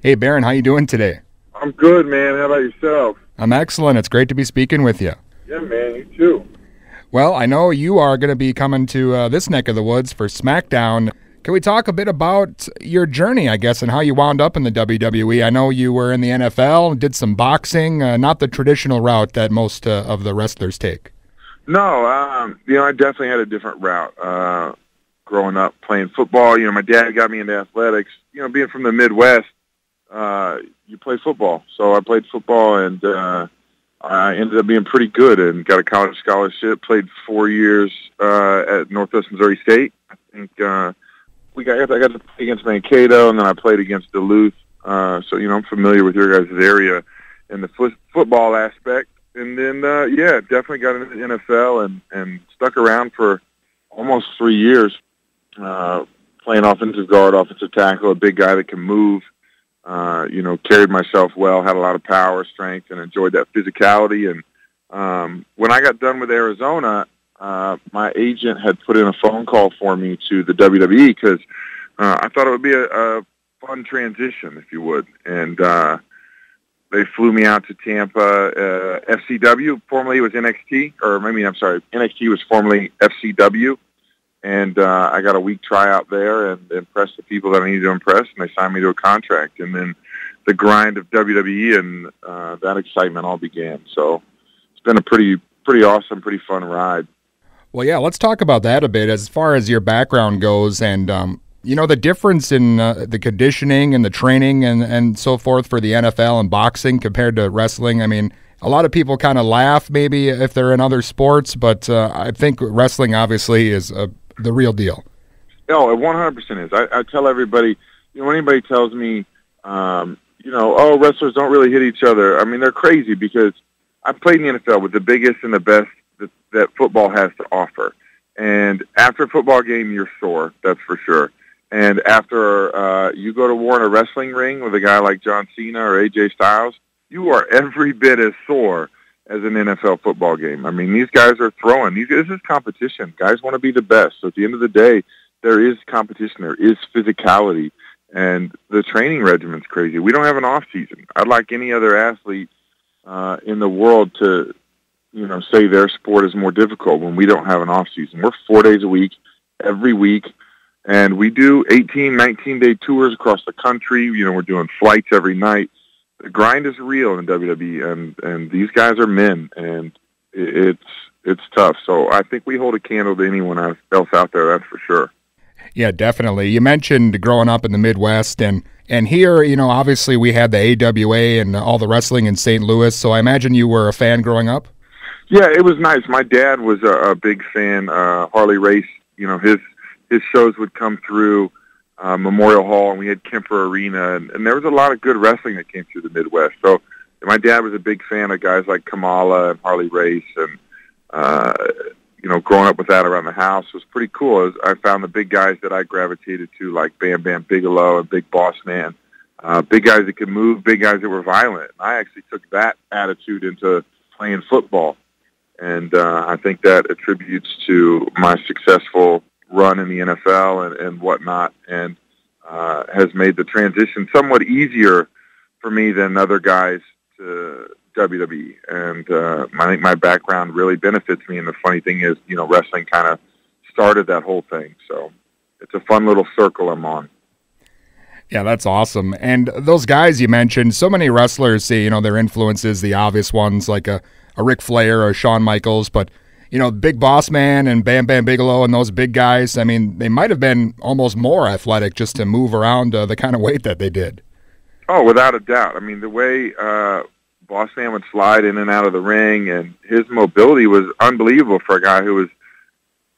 Hey, Baron, how you doing today? I'm good, man. How about yourself? I'm excellent. It's great to be speaking with you. Yeah, man, you too. Well, I know you are going to be coming to this neck of the woods for SmackDown. Can we talk a bit about your journey, I guess, and how you wound up in the WWE? I know you were in the NFL, did some boxing, not the traditional route that most of the wrestlers take. No, I definitely had a different route. Growing up playing football, my dad got me into athletics. Being from the Midwest, you play football. So I played football, and I ended up being pretty good and got a college scholarship. Played 4 years at Northwest Missouri State. I think I got to play against Mankato, and then I played against Duluth. So I'm familiar with your guys' area in the football aspect. And then definitely got into the NFL and stuck around for almost 3 years, playing offensive guard, offensive tackle, a big guy that can move. Carried myself well, had a lot of power, strength, and enjoyed that physicality. And when I got done with Arizona, my agent had put in a phone call for me to the WWE because I thought it would be a fun transition, if you would. And they flew me out to Tampa. FCW, formerly was NXT, NXT was formerly FCW. And I got a week tryout there and impressed the people that I needed to impress, and they signed me to a contract. And then the grind of WWE and that excitement all began. So it's been a pretty awesome, pretty fun ride. Well, yeah, let's talk about that a bit as far as your background goes and, the difference in the conditioning and the training and so forth for the NFL and boxing compared to wrestling. I mean, a lot of people kind of laugh maybe if they're in other sports, but I think wrestling obviously is the real deal. No, it 100% is. I tell everybody, when anybody tells me, wrestlers don't really hit each other, I mean, they're crazy because I played in the NFL with the biggest and the best that football has to offer. And after a football game, you're sore, that's for sure. And after you go to war in a wrestling ring with a guy like John Cena or AJ Styles, you are every bit as sore as an NFL football game. I mean, these guys are throwing. This is competition. Guys want to be the best. So at the end of the day, there is competition. There is physicality. And the training regimen's crazy. We don't have an off season. I'd like any other athlete in the world to, say their sport is more difficult when we don't have an off season. We're 4 days a week, every week. And we do 18, 19-day tours across the country. We're doing flights every night. The grind is real in WWE, and these guys are men, and it's tough. So I think we hold a candle to anyone else out there, that's for sure. Yeah, definitely. You mentioned growing up in the Midwest, and here, obviously we had the AWA and all the wrestling in St. Louis, so I imagine you were a fan growing up? Yeah, it was nice. My dad was a big fan. Harley Race, his shows would come through Memorial Hall, and we had Kemper Arena, and there was a lot of good wrestling that came through the Midwest. So my dad was a big fan of guys like Kamala and Harley Race, and growing up with that around the house was pretty cool. I found the big guys that I gravitated to, like Bam Bam Bigelow and Big Boss Man, big guys that could move, big guys that were violent. I actually took that attitude into playing football, and I think that attributes to my successful run in the NFL and whatnot, and has made the transition somewhat easier for me than other guys to WWE. And I think my background really benefits me, and the funny thing is, wrestling kind of started that whole thing. So it's a fun little circle I'm on. Yeah, that's awesome. And those guys you mentioned, so many wrestlers say, their influences, the obvious ones like a Ric Flair or Shawn Michaels, but Big Boss Man and Bam Bam Bigelow and those big guys, I mean, they might have been almost more athletic just to move around the kind of weight that they did. Oh, without a doubt. I mean, the way Boss Man would slide in and out of the ring, and his mobility was unbelievable for a guy who was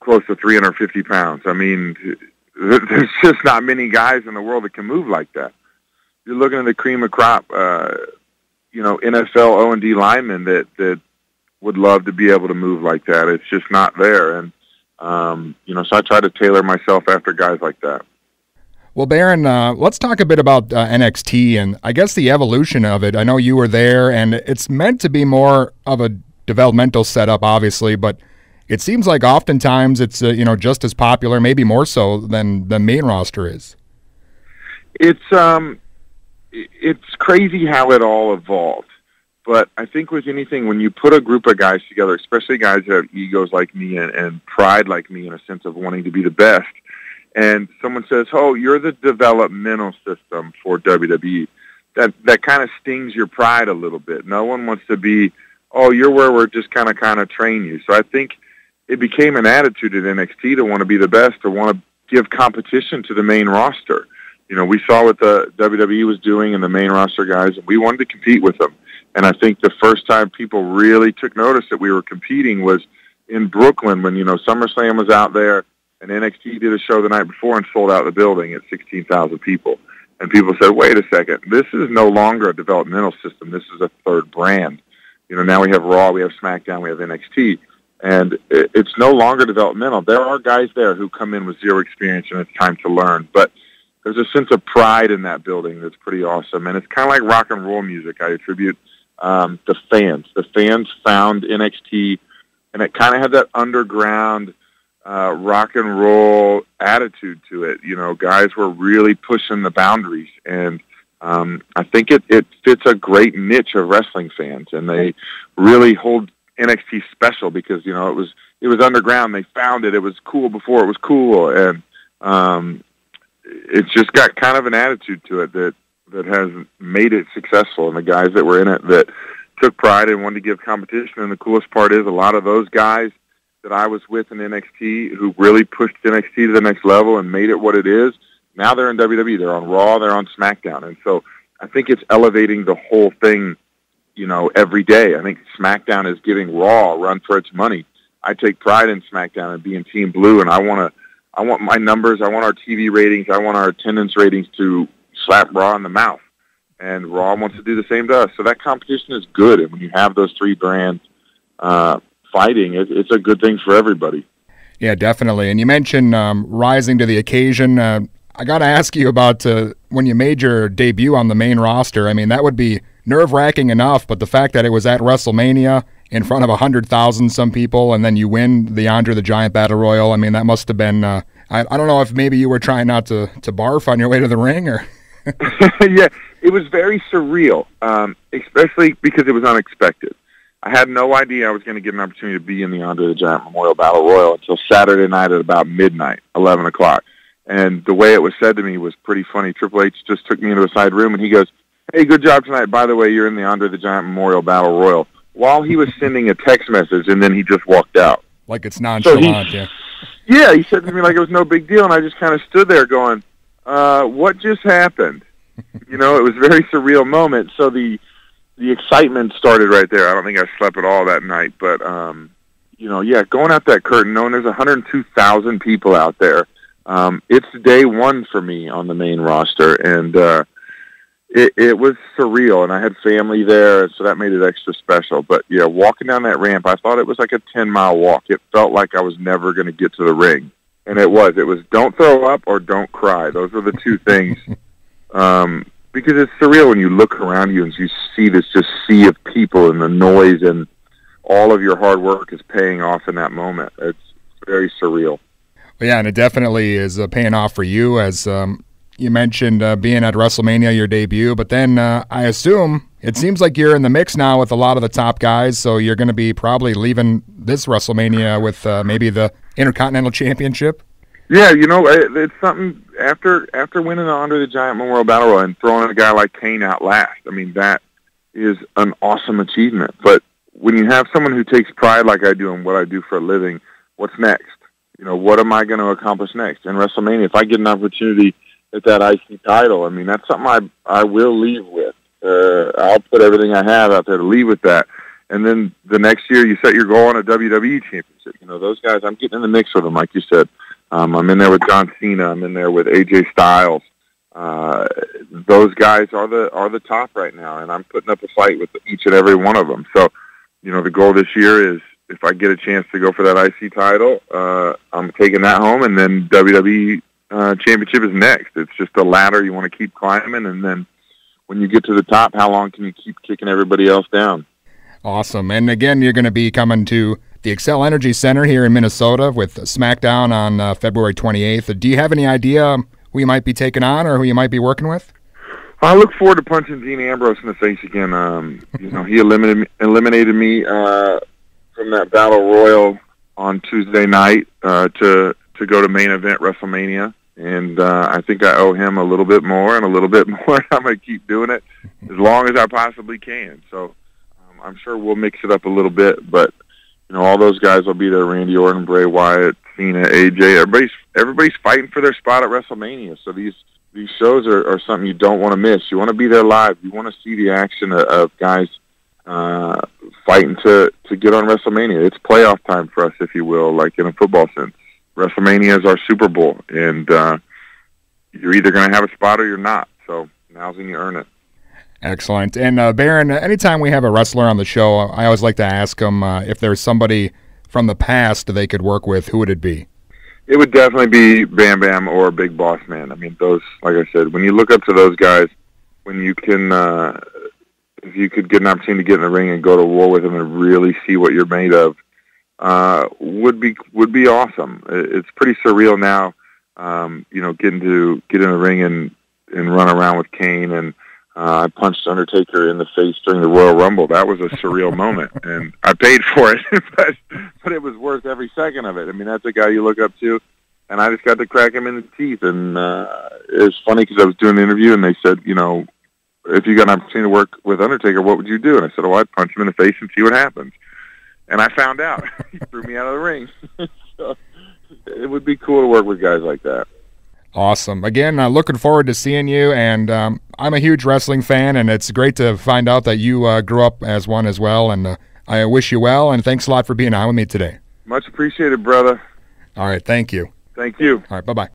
close to 350 pounds. I mean, there's just not many guys in the world that can move like that. You're looking at the cream of crop, NFL O&D linemen that would love to be able to move like that. It's just not there. And, so I try to tailor myself after guys like that. Well, Baron, let's talk a bit about NXT and I guess the evolution of it. I know you were there, and it's meant to be more of a developmental setup, obviously, but it seems like oftentimes it's, just as popular, maybe more so than the main roster is. It's, it's crazy how it all evolved. But I think with anything, when you put a group of guys together, especially guys that have egos like me and pride like me in a sense of wanting to be the best, and someone says, oh, you're the developmental system for WWE, that kind of stings your pride a little bit. No one wants to be, oh, you're where we're just kind of train you. So I think it became an attitude at NXT to want to be the best, to want to give competition to the main roster. You know, we saw what the WWE was doing and the main roster guys, and we wanted to compete with them. And I think the first time people really took notice that we were competing was in Brooklyn when, SummerSlam was out there and NXT did a show the night before and sold out the building at 16,000 people. And people said, wait a second, this is no longer a developmental system. This is a third brand. Now we have Raw, we have SmackDown, we have NXT. And it's no longer developmental. There are guys there who come in with zero experience and it's time to learn. But there's a sense of pride in that building that's pretty awesome. And it's kind of like rock and roll music. I attribute the fans. The fans found NXT, and it kind of had that underground rock and roll attitude to it. Guys were really pushing the boundaries, and I think it fits a great niche of wrestling fans, and they really hold NXT special because it was underground. They found it. It was cool before it was cool, and it's just got kind of an attitude to it that has made it successful, and the guys that were in it that took pride and wanted to give competition. And the coolest part is a lot of those guys that I was with in NXT who really pushed NXT to the next level and made it what it is, now they're in WWE. They're on Raw, they're on SmackDown. And so I think it's elevating the whole thing, every day. I think SmackDown is giving Raw a run for its money. I take pride in SmackDown and being Team Blue, and I want my numbers, I want our TV ratings, I want our attendance ratings to slap Raw in the mouth. And Raw wants to do the same to us. So that competition is good. And when you have those three brands fighting, it's a good thing for everybody. Yeah, definitely. And you mentioned rising to the occasion. I got to ask you about when you made your debut on the main roster. I mean, that would be nerve-wracking enough, but the fact that it was at WrestleMania in front of 100,000 some people, and then you win the André the Giant Battle Royal, I mean, that must have been, I don't know if maybe you were trying not to barf on your way to the ring, or... Yeah, it was very surreal, especially because it was unexpected. I had no idea I was going to get an opportunity to be in the André the Giant Memorial Battle Royal until Saturday night at about midnight, 11 o'clock. And the way it was said to me was pretty funny. Triple H just took me into a side room, and he goes, hey, good job tonight. By the way, you're in the André the Giant Memorial Battle Royal, while he was sending a text message, and then he just walked out. Like it's nonchalant, yeah. Yeah, he said to me like it was no big deal, and I just kind of stood there going, what just happened? It was a very surreal moment. So the excitement started right there. I don't think I slept at all that night, but going out that curtain, knowing there's 102,000 people out there, it's day one for me on the main roster, and it was surreal. And I had family there, so that made it extra special. But yeah, walking down that ramp, I thought it was like a 10-mile walk. It felt like I was never going to get to the ring. And it was don't throw up or don't cry. Those are the two things. Because it's surreal when you look around you and you see this just sea of people and the noise, and all of your hard work is paying off in that moment. It's very surreal. Well, yeah, and it definitely is paying off for you, as you mentioned being at WrestleMania, your debut. But then I assume it seems like you're in the mix now with a lot of the top guys, so you're going to be probably leaving this WrestleMania with maybe the Intercontinental Championship. Yeah, it's something after winning the André the Giant Memorial Battle Royal and throwing a guy like Kane out last. I mean, that is an awesome achievement. But when you have someone who takes pride like I do in what I do for a living, what's next? What am I going to accomplish next? In WrestleMania, if I get an opportunity at that IC title, I mean, that's something I will leave with. I'll put everything I have out there to leave with that. And then the next year, you set your goal on a WWE championship. Those guys, I'm getting in the mix with them, like you said. I'm in there with John Cena. I'm in there with AJ Styles. Those guys are the top right now, and I'm putting up a fight with each and every one of them. So, the goal this year is if I get a chance to go for that IC title, I'm taking that home, and then WWE championship is next. It's just a ladder you want to keep climbing, and then when you get to the top, how long can you keep kicking everybody else down? Awesome. And again, you're going to be coming to the Xcel Energy Center here in Minnesota with SmackDown on February 28th. Do you have any idea who you might be taking on or who you might be working with? I look forward to punching Dean Ambrose in the face again. He eliminated me from that battle royal on Tuesday night to go to main event WrestleMania, and I think I owe him a little bit more and a little bit more. I'm going to keep doing it as long as I possibly can. So I'm sure we'll mix it up a little bit, but all those guys will be there: Randy Orton, Bray Wyatt, Cena, AJ. Everybody's fighting for their spot at WrestleMania. So these shows are something you don't want to miss. You want to be there live. You want to see the action of guys fighting to get on WrestleMania. It's playoff time for us, if you will, like in a football sense. WrestleMania is our Super Bowl, and you're either going to have a spot or you're not. So now's when you earn it. Excellent. And Baron, anytime we have a wrestler on the show, I always like to ask them if there's somebody from the past they could work with, who would it be? It would definitely be Bam Bam or Big Boss Man. I mean, those, like I said, when you look up to those guys, when you can, if you could get an opportunity to get in the ring and go to war with them and really see what you're made of, would be awesome. It's pretty surreal now, getting to get in the ring and run around with Kane, and I punched Undertaker in the face during the Royal Rumble. That was a surreal moment, and I paid for it, but it was worth every second of it. I mean, that's a guy you look up to, and I just got to crack him in the teeth. And it was funny because I was doing an interview, and they said, if you got an opportunity to work with Undertaker, what would you do? And I said, I'd punch him in the face and see what happens. And I found out. He threw me out of the ring. So it would be cool to work with guys like that. Awesome. Again, looking forward to seeing you, and I'm a huge wrestling fan, and it's great to find out that you grew up as one as well, and I wish you well, and thanks a lot for being on with me today. Much appreciated, brother. All right, thank you. Thank you. All right, bye-bye.